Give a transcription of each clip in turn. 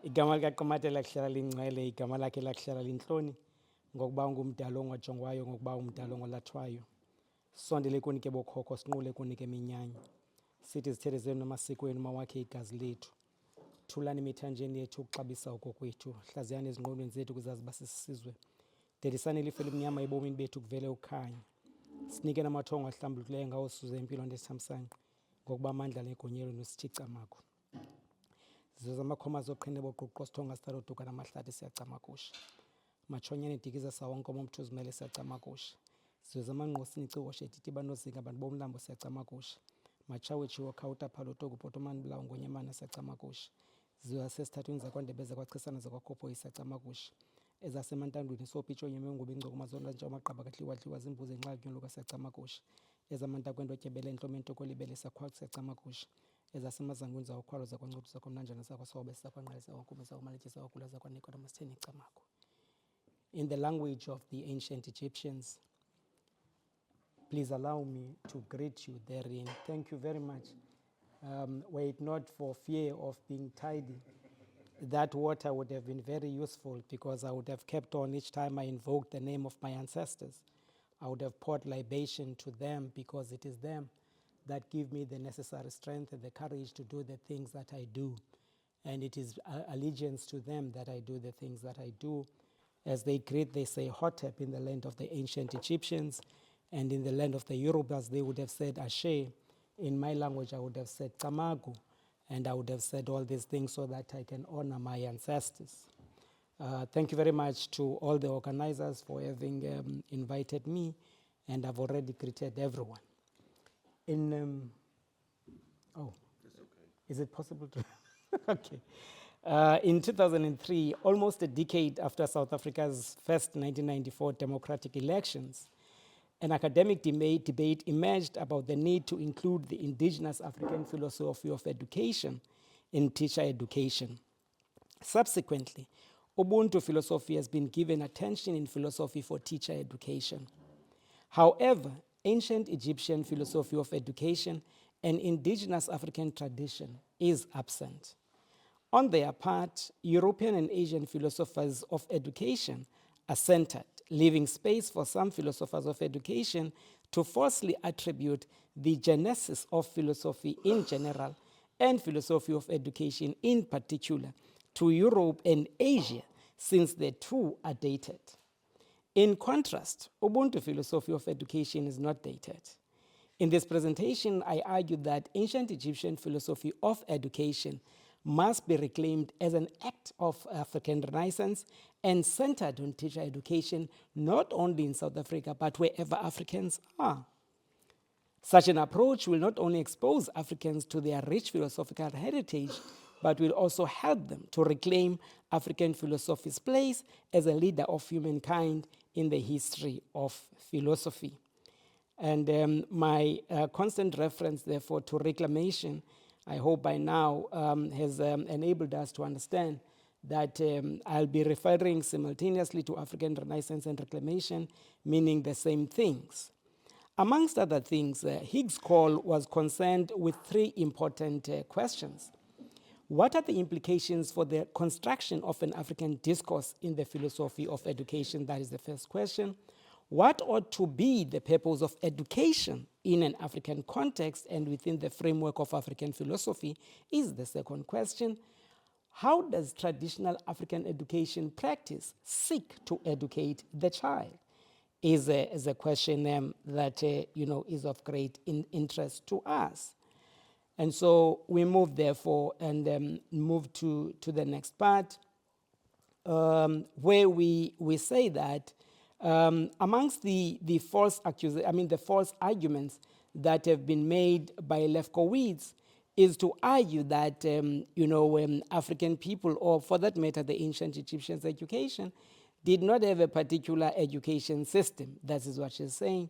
Igama likaQamate lakuhlala lingcwele, igama lakhe lakuhlala lintloni, ngokuba ungumdala ongajongwayo, ngokuba umdala ongolathwayo. Sondele kunike bokhokho, sinqule kunike minyanya. Sithi zithethe zenu namasiko enu mawakhe igazi lethu. Thulani imithanjeni yethu ukuxabisa okokwethu. Hlaziyani ezingqondweni zethu kuzazi basisizwe. Dedisani ilifa elimnyama ebomini bethu kuvele ukhanya. Sinike namathongo ahlambulukileyo ngawo suze impilo ndesithamsanqa, ngokuba amandla negonyelo nosithicamako. Zizo zamakhomazi oqhinde boquqo sithonga sitaroduka namahlathi siyacamakusha. Machonyane dikiza sawonke omthu uzimele siyacamakusha. Zizo zamanqosi nicihoshe titiba nozinga abantu bomlambo siyacamakusha. Machawe chiwo khawuta phaloto kupotomani bulawo ngonyamana siyacamakusha. Zizo zasesithathweni zakwandebeza kwachisana zakwakhopho isiyacamakusha. Ezasemantandweni sopitsho nyemengubi ingcoko mazonda nje amaqaba kahliwa zimbuze nxa kunyoluka siyacamakusha. Ezamanta kwento tyebele entlomento kolibele sakhwakho siyacamakusha. Ezasemazangweni zawokhwalo zakwancuthu zakomnanjana sakwasobe sakwangqalisa wakume sakumaletyisa wakula zakwanikwa namasitheni icamako. In the language of the ancient Egyptians, please allow me to greet you therein. Thank you very much. Were it not for fear of being tidy, that water would have been very useful, because I would have kept on each time I invoked the name of my ancestors. I would have poured libation to them, because it is them that give me the necessary strength and the courage to do the things that I do. And it is allegiance to them that I do the things that I do. As they greet, they say Hotep in the land of the ancient Egyptians, and in the land of the Yorubas, they would have said Ashe. In my language, I would have said Tamagu, and I would have said all these things so that I can honor my ancestors. Thank you very much to all the organizers for having invited me, and I've already greeted everyone. In oh, it's okay. Is it possible to? Okay. In 2003, almost a decade after South Africa's first 1994 democratic elections, an academic debate emerged about the need to include the indigenous African philosophy of education in teacher education. Subsequently, Ubuntu philosophy has been given attention in philosophy for teacher education. However, ancient Egyptian philosophy of education and indigenous African tradition is absent. On their part, European and Asian philosophers of education are centered, leaving space for some philosophers of education to falsely attribute the genesis of philosophy in general and philosophy of education in particular to Europe and Asia, since the two are dated. In contrast, Ubuntu philosophy of education is not dated. In this presentation, I argue that ancient Egyptian philosophy of education must be reclaimed as an act of African Renaissance and centered on teacher education, not only in South Africa, but wherever Africans are. Such an approach will not only expose Africans to their rich philosophical heritage, but will also help them to reclaim African philosophy's place as a leader of humankind in the history of philosophy. And my constant reference, therefore, to reclamation, I hope by now has enabled us to understand that I'll be referring simultaneously to African Renaissance and reclamation, meaning the same things. Amongst other things, Higgs' call was concerned with three important questions. What are the implications for the construction of an African discourse in the philosophy of education? That is the first question. What ought to be the purpose of education in an African context and within the framework of African philosophy is the second question. How does traditional African education practice seek to educate the child? Is a question that is of great interest to us. And so we move, therefore, and move to the next part, where we say that amongst the false arguments that have been made by Lefkowitz is to argue that African people, or for that matter, the ancient Egyptians' education, did not have a particular education system. That is what she's saying.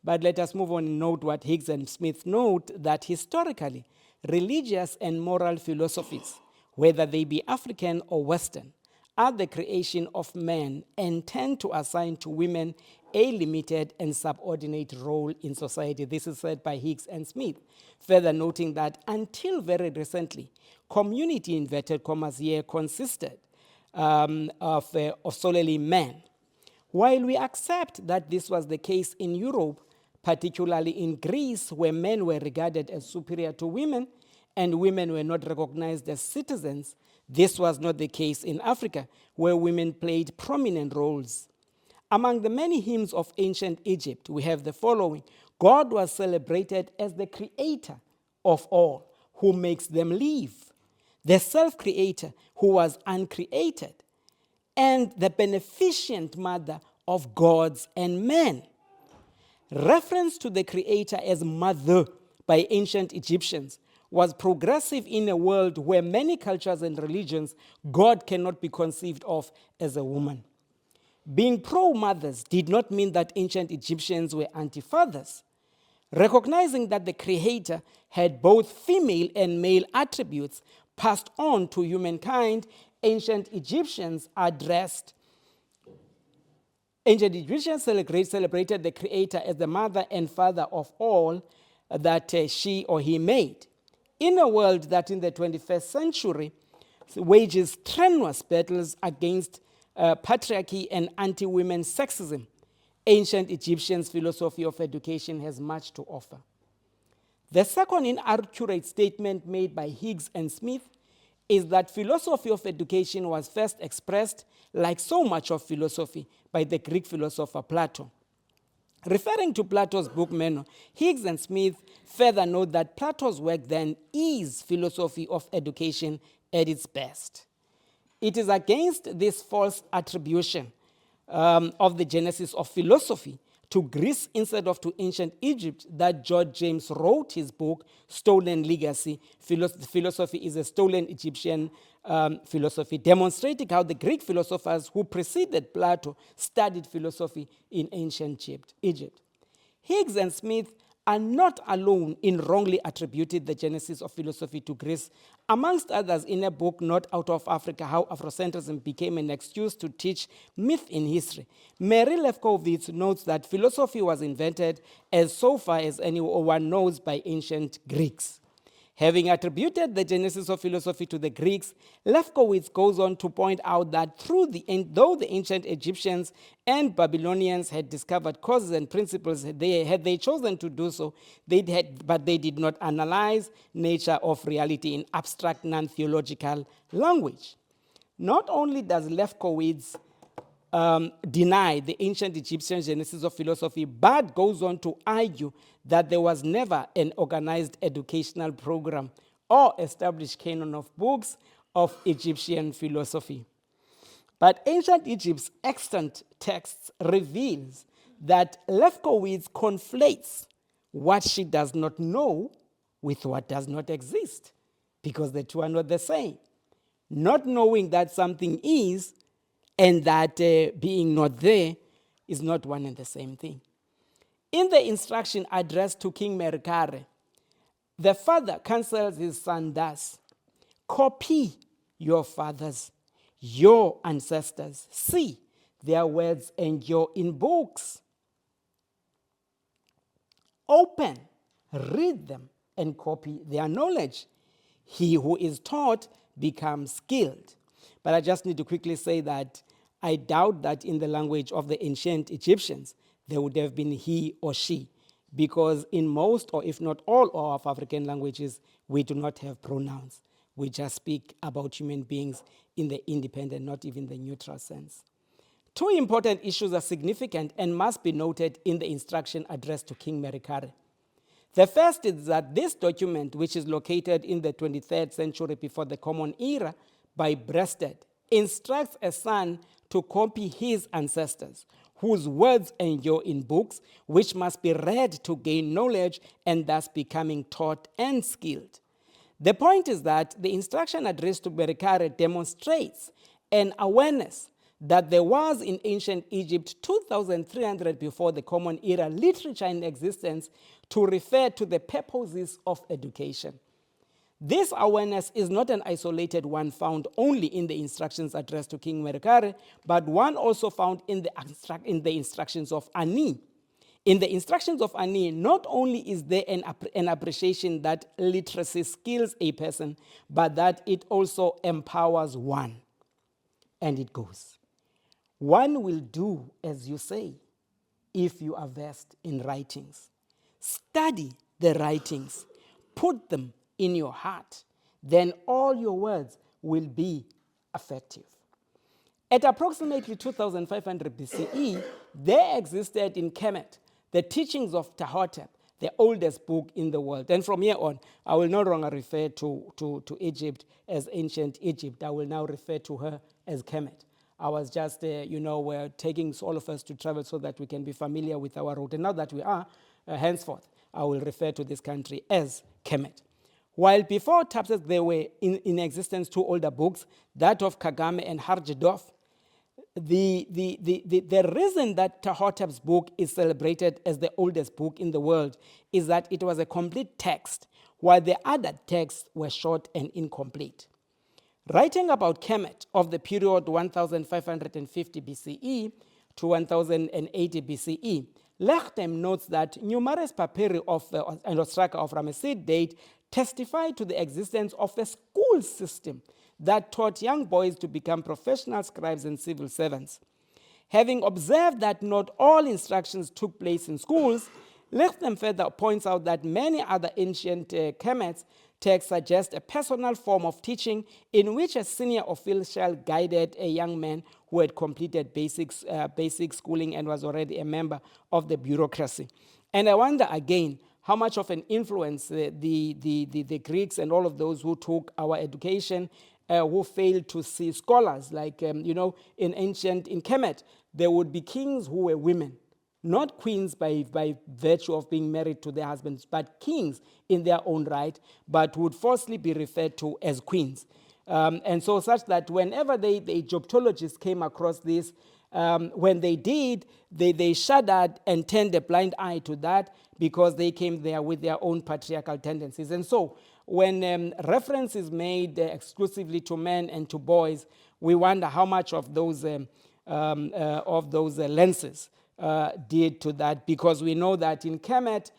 But let us move on and note what Higgs and Smith note, that historically, religious and moral philosophies, whether they be African or Western, are the creation of men and tend to assign to women a limited and subordinate role in society. This is said by Higgs and Smith, further noting that until very recently, community, inverted commas here, consisted of solely men. While we accept that this was the case in Europe, particularly in Greece, where men were regarded as superior to women and women were not recognized as citizens, this was not the case in Africa, where women played prominent roles. Among the many hymns of ancient Egypt, we have the following. God was celebrated as the creator of all, who makes them live, the self-creator who was uncreated, and the beneficent mother of gods and men. Reference to the creator as mother by ancient Egyptians was progressive in a world where many cultures and religions, God cannot be conceived of as a woman. Being pro-mothers did not mean that ancient Egyptians were anti-fathers. Recognizing that the creator had both female and male attributes passed on to humankind, ancient Egyptians celebrated the creator as the mother and father of all that she or he made. In a world that in the 21st century wages strenuous battles against patriarchy and anti-women sexism, ancient Egyptians' philosophy of education has much to offer. The second inaccurate statement made by Higgs and Smith is that philosophy of education was first expressed, like so much of philosophy, by the Greek philosopher Plato. Referring to Plato's book Meno, Higgs and Smith further note that Plato's work then is philosophy of education at its best. It is against this false attribution of the genesis of philosophy to Greece instead of to ancient Egypt that George James wrote his book, Stolen Legacy, Philosophy is a Stolen Egyptian Philosophy, demonstrating how the Greek philosophers who preceded Plato studied philosophy in ancient Egypt. Higgs and Smith are not alone in wrongly attributing the genesis of philosophy to Greece. Amongst others, in a book, Not Out of Africa, How Afrocentrism Became an Excuse to Teach Myth in History, Mary Lefkowitz notes that philosophy was invented, as so far as anyone knows, by ancient Greeks. Having attributed the genesis of philosophy to the Greeks, Lefkowitz goes on to point out that though the ancient Egyptians and Babylonians had discovered causes and principles, had they chosen to do so, but they did not analyze nature of reality in abstract, non-theological language. Not only does Lefkowitz deny the ancient Egyptian genesis of philosophy, but goes on to argue that there was never an organized educational program or established canon of books of Egyptian philosophy. But ancient Egypt's extant texts reveals that Lefkowitz conflates what she does not know with what does not exist, because the two are not the same. Not knowing that something is and that being not there is not one and the same thing. In the instruction addressed to King Merikare, the father counsels his son thus: copy your fathers, your ancestors. See their words endure in books. Open, read them, and copy their knowledge. He who is taught becomes skilled. But I just need to quickly say that I doubt that in the language of the ancient Egyptians, there would have been he or she, because in most, or if not all of African languages, we do not have pronouns. We just speak about human beings in the independent, not even the neutral sense. Two important issues are significant and must be noted in the instruction addressed to King Merikare. The first is that this document, which is located in the 23rd century before the Common Era by Breasted, instructs a son to copy his ancestors, whose words endure in books, which must be read to gain knowledge and thus becoming taught and skilled. The point is that the instruction addressed to Merikare demonstrates an awareness that there was in ancient Egypt 2,300 before the Common Era literature in existence to refer to the purposes of education. This awareness is not an isolated one found only in the instructions addressed to King Merikare, but one also found in the instructions of Ani. In the instructions of Ani, not only is there an appreciation that literacy skills a person, but that it also empowers one. And it goes, one will do as you say if you are versed in writings. Study the writings, put them in your heart, then all your words will be effective. At approximately 2500 BCE, there existed in Kemet the teachings of Tahotep, the oldest book in the world. And from here on, I will no longer refer to Egypt as ancient Egypt. I will now refer to her as Kemet. I was just, we're taking all of us to travel so that we can be familiar with our route. And now that we are, henceforth, I will refer to this country as Kemet. While before Tapset there were in existence two older books, that of Kagame and Harjedov, the reason that Tahotep's book is celebrated as the oldest book in the world is that it was a complete text, while the other texts were short and incomplete. Writing about Kemet of the period 1550 BCE to 1080 BCE, Lechtem notes that numerous papyri and ostraka of Ramessid date testify to the existence of a school system that taught young boys to become professional scribes and civil servants. Having observed that not all instructions took place in schools, Lechtem further points out that many other ancient Kemet texts suggest a personal form of teaching in which a senior official guided a young man who had completed basic schooling and was already a member of the bureaucracy. And I wonder again how much of an influence the Greeks and all of those who took our education, who failed to see scholars, like, in Kemet, there would be kings who were women. Not queens by virtue of being married to their husbands, but kings in their own right, but would falsely be referred to as queens. And so such that whenever the Egyptologists came across this, when they did, they shuddered and turned a blind eye to that because they came there with their own patriarchal tendencies. And so when reference is made exclusively to men and to boys, we wonder how much of those lenses did to that, because we know that in Kemet,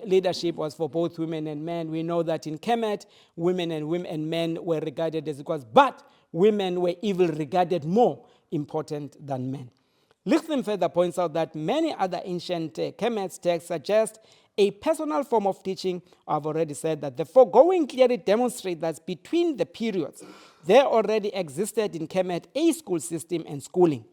leadership was for both women and men. We know that in Kemet, women and men were regarded as equals, but women were even regarded more important than men. Lichtenstein further points out that many other ancient Kemet texts suggest a personal form of teaching. I've already said that the foregoing clearly demonstrate that between the periods, there already existed in Kemet a school system and schooling.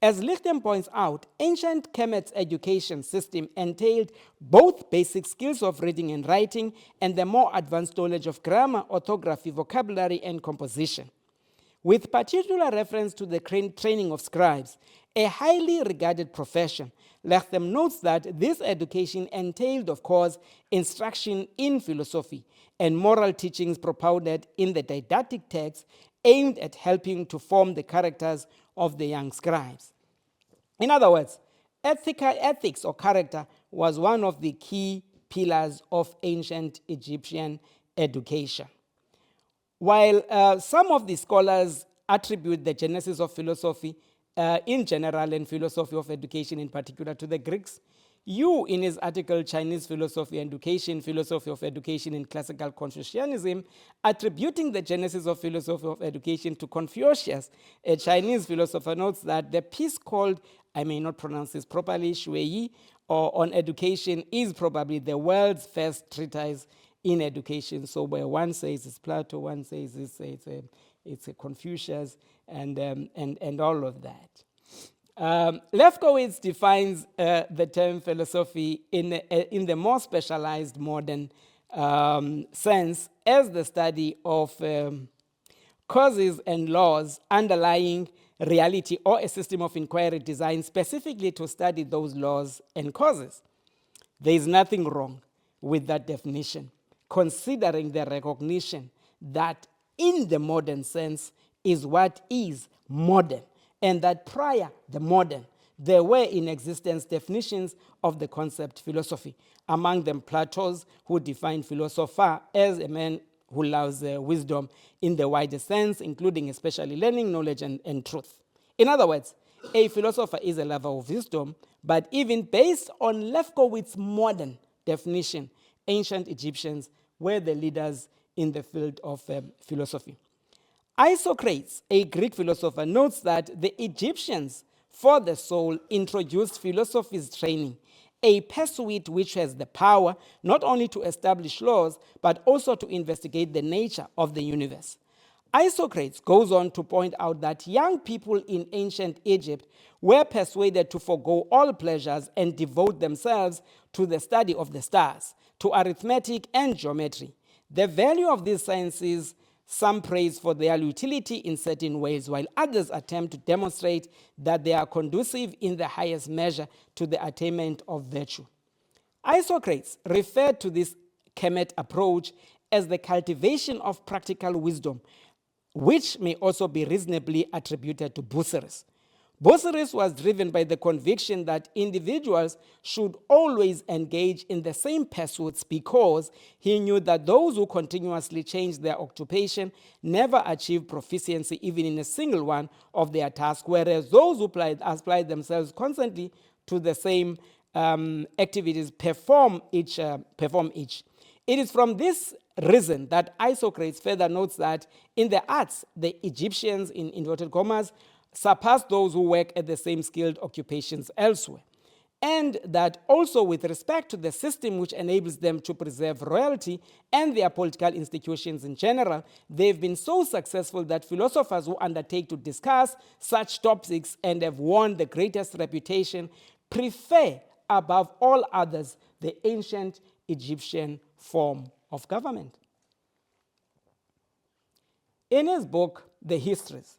As Lichten points out, ancient Kemet's education system entailed both basic skills of reading and writing and the more advanced knowledge of grammar, orthography, vocabulary, and composition. With particular reference to the training of scribes, a highly regarded profession, Lichten notes that this education entailed, of course, instruction in philosophy and moral teachings propounded in the didactic texts aimed at helping to form the characters of the young scribes. In other words, ethics or character was one of the key pillars of ancient Egyptian education. While some of the scholars attribute the genesis of philosophy in general and philosophy of education in particular to the Greeks, Yu, in his article Chinese Philosophy and Education, Philosophy of Education in Classical Confucianism, attributing the genesis of philosophy of education to Confucius, a Chinese philosopher, notes that the piece called, I may not pronounce this properly, Shui Yi, or on education, is probably the world's first treatise in education. So where one says it's Plato, one says it's a Confucius, and all of that. Lefkowitz defines the term philosophy in the more specialized modern sense as the study of causes and laws underlying reality, or a system of inquiry designed specifically to study those laws and causes. There is nothing wrong with that definition, considering the recognition that in the modern sense is what is modern, and that prior the modern, there were in existence definitions of the concept philosophy, among them Plato's, who defined philosopher as a man who loves wisdom in the wider sense, including especially learning, knowledge, and truth. In other words, a philosopher is a lover of wisdom, but even based on Lefkowitz's modern definition, ancient Egyptians were the leaders in the field of philosophy. Isocrates, a Greek philosopher, notes that the Egyptians, for the soul, introduced philosophy's training, a pursuit which has the power not only to establish laws, but also to investigate the nature of the universe. Isocrates goes on to point out that young people in ancient Egypt were persuaded to forego all pleasures and devote themselves to the study of the stars, to arithmetic and geometry. The value of these sciences some praise for their utility in certain ways, while others attempt to demonstrate that they are conducive in the highest measure to the attainment of virtue. Isocrates referred to this Kemetic approach as the cultivation of practical wisdom, which may also be reasonably attributed to Bucerus. Bucerus was driven by the conviction that individuals should always engage in the same pursuits because he knew that those who continuously change their occupation never achieve proficiency even in a single one of their tasks, whereas those who apply themselves constantly to the same activities perform each. It is from this reason that Isocrates further notes that in the arts, the Egyptians, in inverted commas, surpassed those who work at the same skilled occupations elsewhere. And that also with respect to the system which enables them to preserve royalty and their political institutions in general, they've been so successful that philosophers who undertake to discuss such topics and have won the greatest reputation prefer above all others the ancient Egyptian form of government. In his book, The Histories,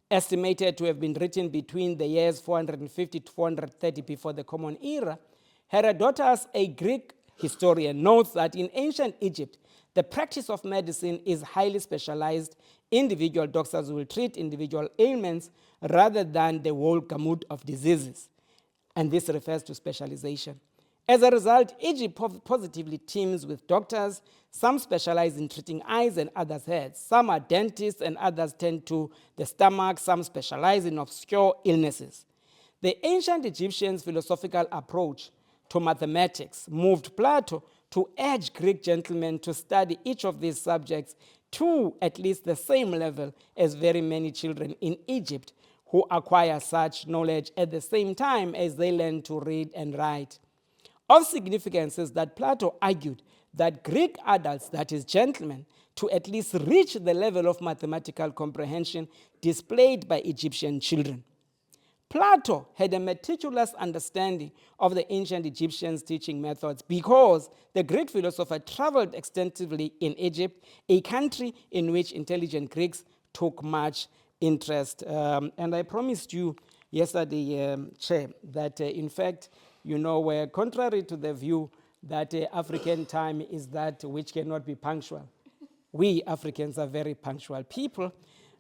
estimated to have been written between the years 450 to 430 before the Common Era, Herodotus, a Greek historian, notes that in ancient Egypt, the practice of medicine is highly specialized. Individual doctors will treat individual ailments rather than the whole gamut of diseases. And this refers to specialization. As a result, Egypt positively teems with doctors. Some specialize in treating eyes and others heads. Some are dentists and others tend to the stomach. Some specialize in obscure illnesses. The ancient Egyptians' philosophical approach to mathematics moved Plato to urge Greek gentlemen to study each of these subjects to at least the same level as very many children in Egypt who acquire such knowledge at the same time as they learn to read and write. Of significance is that Plato argued that Greek adults, that is gentlemen, to at least reach the level of mathematical comprehension displayed by Egyptian children. Plato had a meticulous understanding of the ancient Egyptians' teaching methods because the Greek philosopher traveled extensively in Egypt, a country in which intelligent Greeks took much interest. And I promised you yesterday, Chair, that in fact, contrary to the view that African time is that which cannot be punctual. We Africans are very punctual people.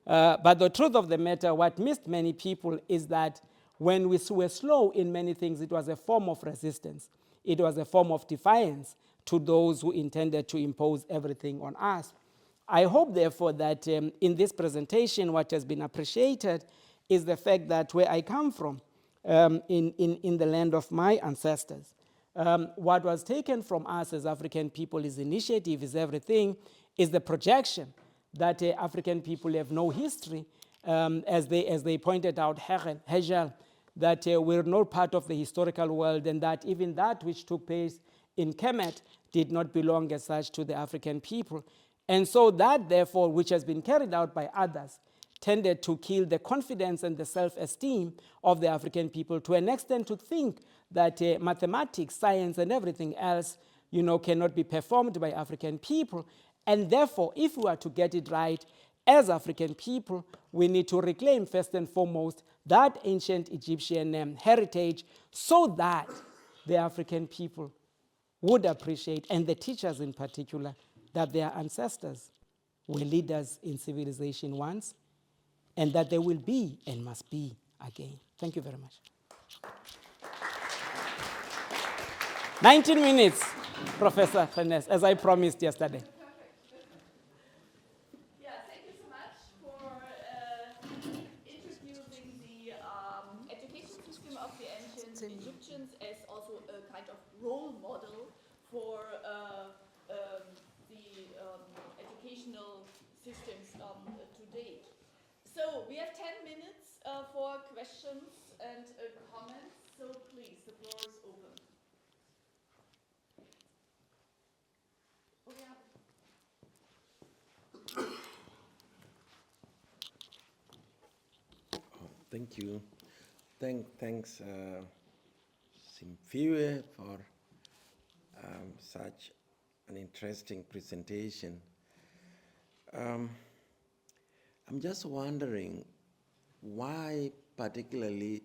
But the truth of the matter, what missed many people is that when we were slow in many things, it was a form of resistance. It was a form of defiance to those who intended to impose everything on us. I hope, therefore, that in this presentation, what has been appreciated is the fact that where I come from, in the land of my ancestors, what was taken from us as African people is initiative, is everything, is the projection that African people have no history, as they pointed out, Hegel, that we're not part of the historical world, and that even that which took place in Kemet did not belong as such to the African people. And so that, therefore, which has been carried out by others, tended to kill the confidence and the self-esteem of the African people to an extent to think that mathematics, science, and everything else, cannot be performed by African people. And therefore, if we are to get it right as African people, we need to reclaim first and foremost that ancient Egyptian heritage so that the African people would appreciate, and the teachers in particular, that their ancestors were leaders in civilization once, and that they will be and must be again. Thank you very much. 19 minutes, Professor Fenes, as I promised yesterday. Egyptians as also a kind of role model for the educational systems to date. So we have 10 minutes for questions and comments. So please, the floor is open. Thank you. Thanks, Simphiwe, for such an interesting presentation. I'm just wondering why particularly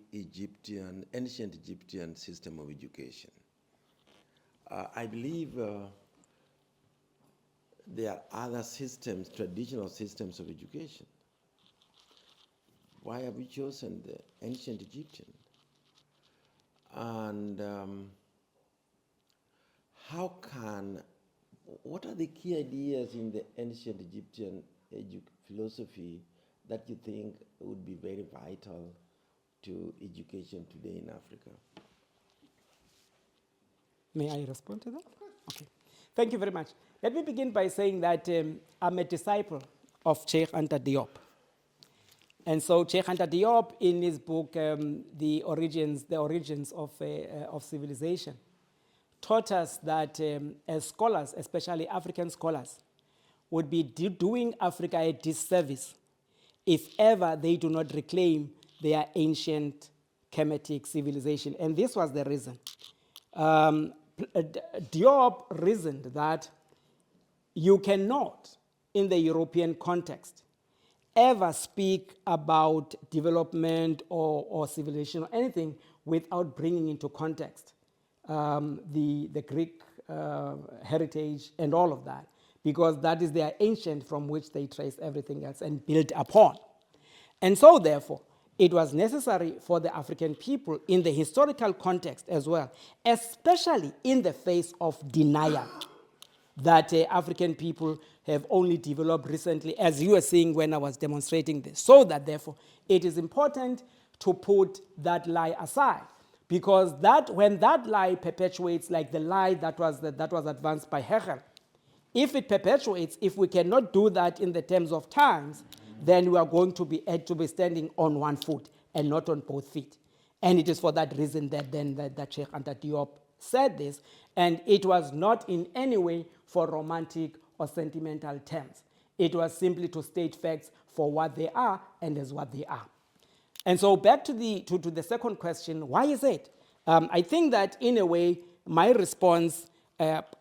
ancient Egyptian system of education. I believe there are other systems, traditional systems of education. Why have we chosen the ancient Egyptian? And what are the key ideas in the ancient Egyptian philosophy that you think would be very vital to education today in Africa? May I respond to that? Okay. Thank you very much. Let me begin by saying that I'm a disciple of Sheikh Anta Diop. And so Sheikh Anta Diop, in his book, The Origins of Civilization, taught us that as scholars, especially African scholars, would be doing Africa a disservice if ever they do not reclaim their ancient Kemetic civilization. And this was the reason. Diop reasoned that you cannot, in the European context, ever speak about development or civilization or anything without bringing into context the Greek heritage and all of that, because that is their ancient from which they trace everything else and build upon. And so therefore, it was necessary for the African people in the historical context as well, especially in the face of denial that African people have only developed recently, as you were seeing when I was demonstrating this. So that therefore, it is important to put that lie aside, because when that lie perpetuates, like the lie that was advanced by Hegel, if it perpetuates, if we cannot do that in the terms of times, then we are going to be standing on one foot and not on both feet. And it is for that reason that Sheikh Anta Diop said this, and it was not in any way for romantic or sentimental terms. It was simply to state facts for what they are and as what they are. And so back to the second question, why is it? I think that in a way, my response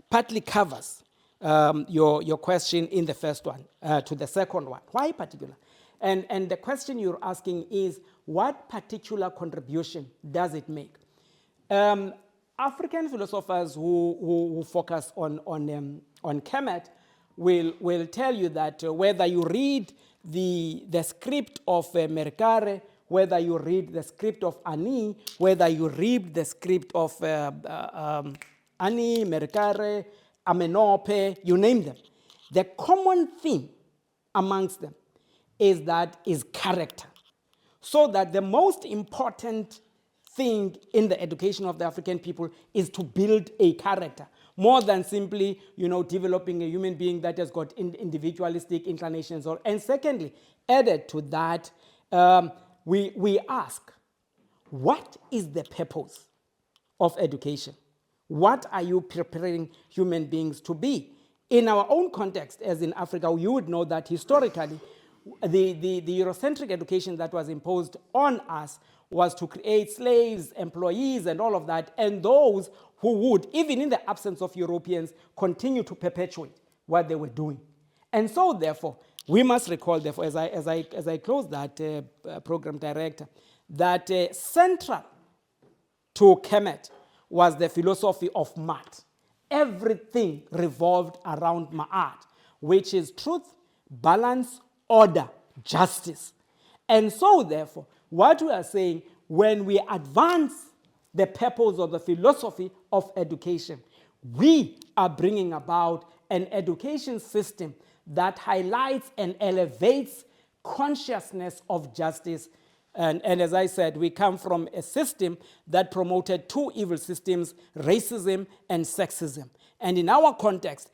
partly covers your question in the first one to the second one. Why particular? And the question you're asking is, what particular contribution does it make? African philosophers who focus on Kemet will tell you that whether you read the script of Mercare, whether you read the script of Ani, whether you read the script of Ani, Mercare, Amenope, you name them, the common theme amongst them is character. So that the most important thing in the education of the African people is to build a character, more than simply, developing a human being that has got individualistic inclinations. And secondly, added to that, we ask, what is the purpose of education? What are you preparing human beings to be? In our own context, as in Africa, you would know that historically, the Eurocentric education that was imposed on us was to create slaves, employees, and all of that, and those who would, even in the absence of Europeans, continue to perpetuate what they were doing. And so, therefore, we must recall, therefore, as I close that, program director, that central to Kemet was the philosophy of Ma'at. Everything revolved around Ma'at, which is truth, balance, order, justice. And so, therefore, what we are saying, when we advance the purpose of the philosophy of education, we are bringing about an education system that highlights and elevates consciousness of justice And as I said, we come from a system that promoted two evil systems, racism and sexism. And in our context,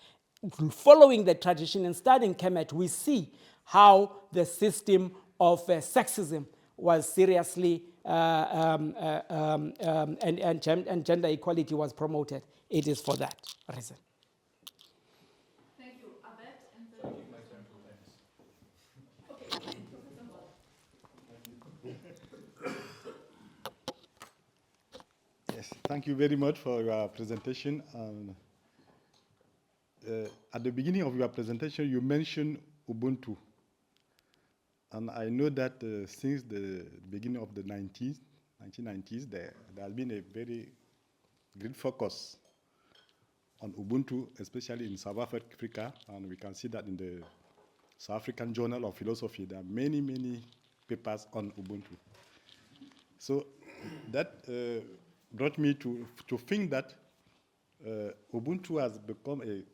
following the tradition and studying Kemet, we see how the system of sexism was seriously, and gender equality was promoted. It is for that reason. Thank you, Abed, and then. Okay, Professor Moll. Yes, thank you very much for your presentation. At the beginning of your presentation, you mentioned Ubuntu. And I know that since the beginning of the 1990s, there has been a very great focus on Ubuntu, especially in South Africa. And we can see that in the South African Journal of Philosophy, there are many, many papers on Ubuntu. So that brought me to think that Ubuntu has become a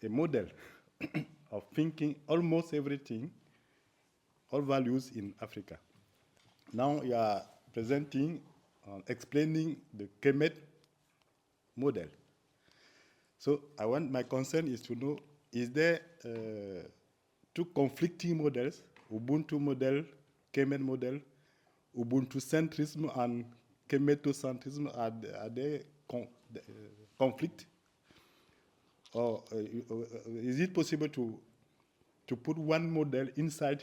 model of thinking almost everything, all values in Africa. Now you are presenting, explaining the Kemet model. So my concern is to know, is there two conflicting models, Ubuntu model, Kemet model, Ubuntu centrism and Kemetocentrism, are they conflict? Or is it possible to put one model inside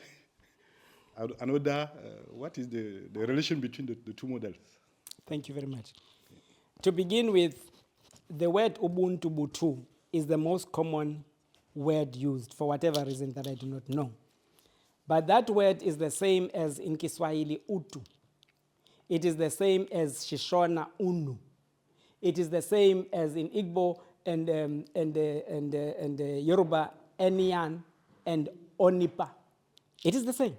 another? What is the relation between the two models? Thank you very much. To begin with, the word Ubuntu Butu is the most common word used for whatever reason that I do not know. But that word is the same as in Kiswahili, Utu. It is the same as Shishona, Unu. It is the same as in Igbo and Yoruba, Enian and Onipa. It is the same.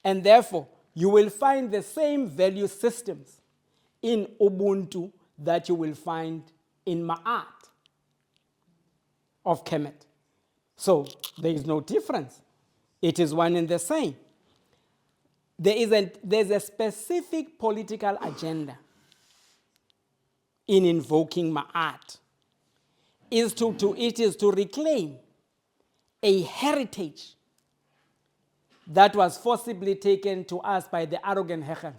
And therefore, you will find the same value systems in Ubuntu that you will find in Ma'at of Kemet. So there is no difference. It is one and the same. There's a specific political agenda in invoking Ma'at. It is to reclaim a heritage that was forcibly taken to us by the arrogant Hechel.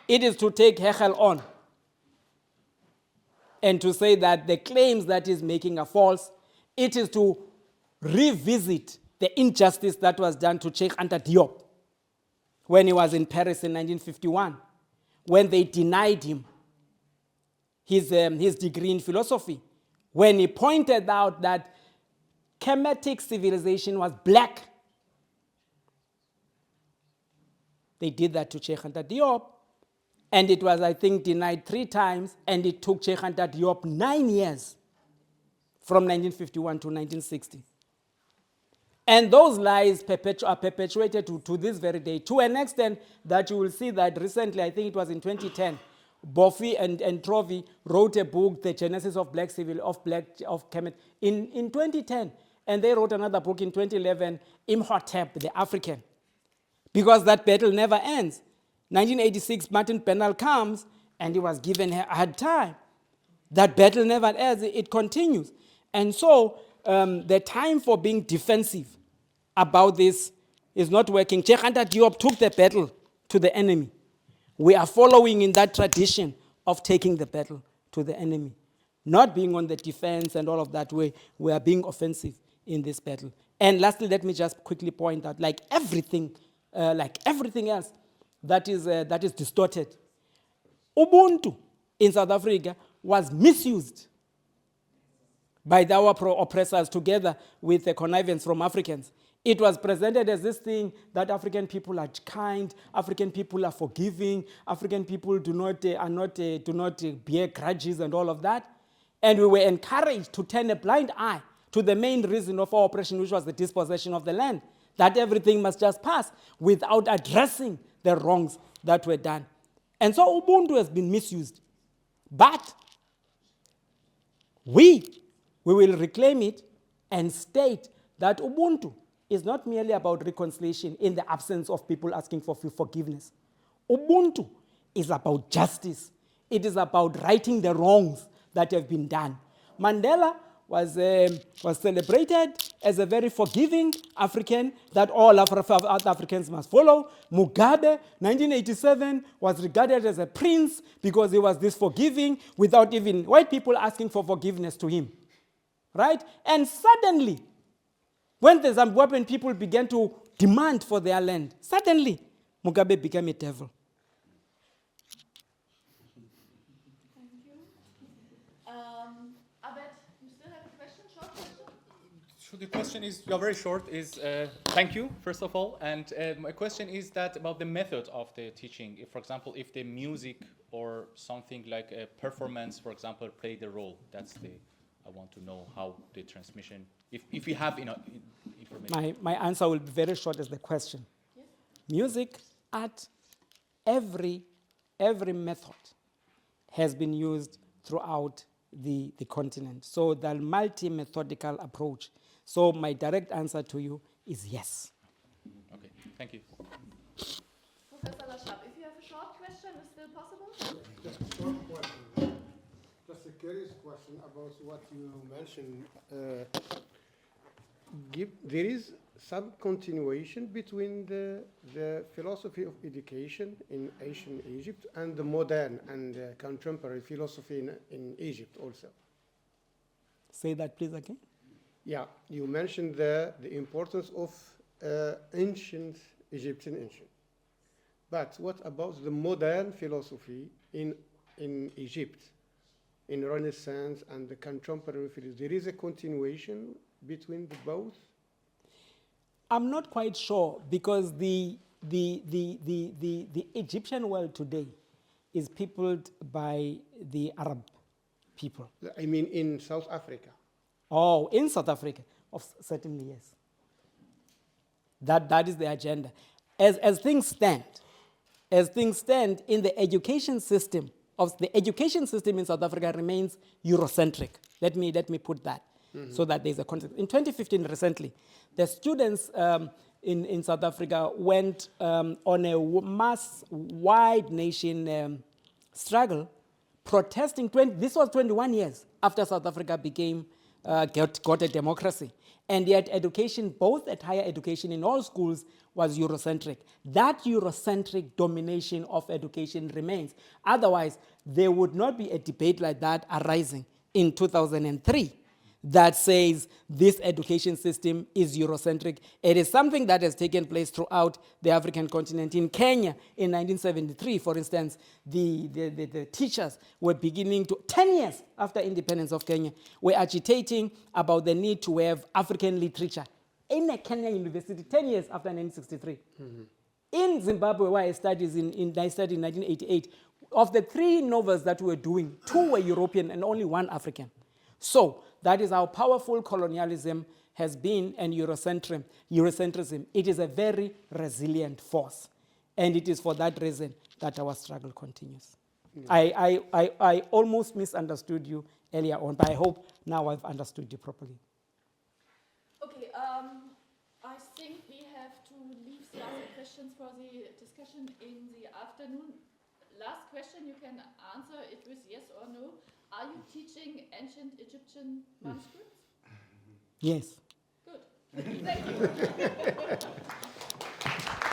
It is to take Hechel on and to say that the claims that he's making are false. It is to revisit the injustice that was done to Cheikh Anta Diop when he was in Paris in 1951, when they denied him his degree in philosophy, when he pointed out that Kemetic civilization was black. They did that to Cheikh Anta Diop, and it was, I think, denied 3 times, and it took Cheikh Anta Diop 9 years from 1951 to 1960. And those lies are perpetuated to this very day, to an extent that you will see that recently, I think it was in 2010, Bofi and Trovy wrote a book, The Genesis of Black Kemet, in 2010. And they wrote another book in 2011, Imhotep, the African. Because that battle never ends. 1986, Martin Pennell comes, and he was given a hard time. That battle never ends, it continues. And so, the time for being defensive about this is not working. Cheikh Anta Diop took the battle to the enemy. We are following in that tradition of taking the battle to the enemy. Not being on the defense and all of that way, we are being offensive in this battle. And lastly, let me just quickly point out, like everything else that is distorted, Ubuntu in South Africa was misused by our oppressors together with the connivance from Africans. It was presented as this thing that African people are kind, African people are forgiving, African people do not bear grudges and all of that. And we were encouraged to turn a blind eye to the main reason of our oppression, which was the dispossession of the land, that everything must just pass without addressing the wrongs that were done. And so Ubuntu has been misused. But we will reclaim it and state that Ubuntu is not merely about reconciliation in the absence of people asking for forgiveness. Ubuntu is about justice. It is about righting the wrongs that have been done. Mandela was celebrated as a very forgiving African that all Africans must follow. Mugabe, 1987, was regarded as a prince because he was this forgiving without even white people asking for forgiveness to him. Right? And suddenly, when the Zimbabwean people began to demand for their land, suddenly Mugabe became a devil. Thank you. Abed, you still have a question? Short question? So the question is, very short, is thank you, first of all. And my question is that about the method of the teaching. If, for example, if the music or something like a performance, for example, played a role. I want to know how the transmission, if you have information. My answer will be very short as the question. Yes. Music, art, every method has been used throughout the continent. So the multi-methodical approach. So my direct answer to you is yes. Okay, thank you. Professor Lashab, if you have a short question, is still possible? Just a short question. Just a curious question about what you mentioned. There is some continuation between the philosophy of education in ancient Egypt and the modern and contemporary philosophy in Egypt also. Say that please again. Yeah, you mentioned the importance of ancient Egyptian. But what about the modern philosophy in Egypt, in Renaissance and the contemporary philosophy? There is a continuation between the both? I'm not quite sure because the Egyptian world today is peopled by the Arab people. I mean in South Africa. Oh, in South Africa, certainly yes. That is the agenda. As things stand in the education system in South Africa remains Eurocentric. Let me put that so that there's a context. In 2015, recently, the students in South Africa went on a wide nation struggle, protesting. This was 21 years after South Africa got a democracy. And yet education, both at higher education in all schools, was Eurocentric. That Eurocentric domination of education remains. Otherwise, there would not be a debate like that arising in 2003 that says this education system is Eurocentric. It is something that has taken place throughout the African continent. In Kenya, in 1973, for instance, the teachers were beginning to, 10 years after independence of Kenya, were agitating about the need to have African literature in a Kenya university 10 years after 1963. Mm-hmm. In Zimbabwe, where I studied in 1988, of the 3 novels that we were doing, 2 were European and only 1 African. So that is how powerful colonialism has been, and Eurocentrism. It is a very resilient force. And it is for that reason that our struggle continues. Yeah. I almost misunderstood you earlier on, but I hope now I've understood you properly. Okay, I think we have to leave some other questions for the discussion in the afternoon. Last question, you can answer it with yes or no. Are you teaching ancient Egyptian manuscripts? Yes. Good. Thank you.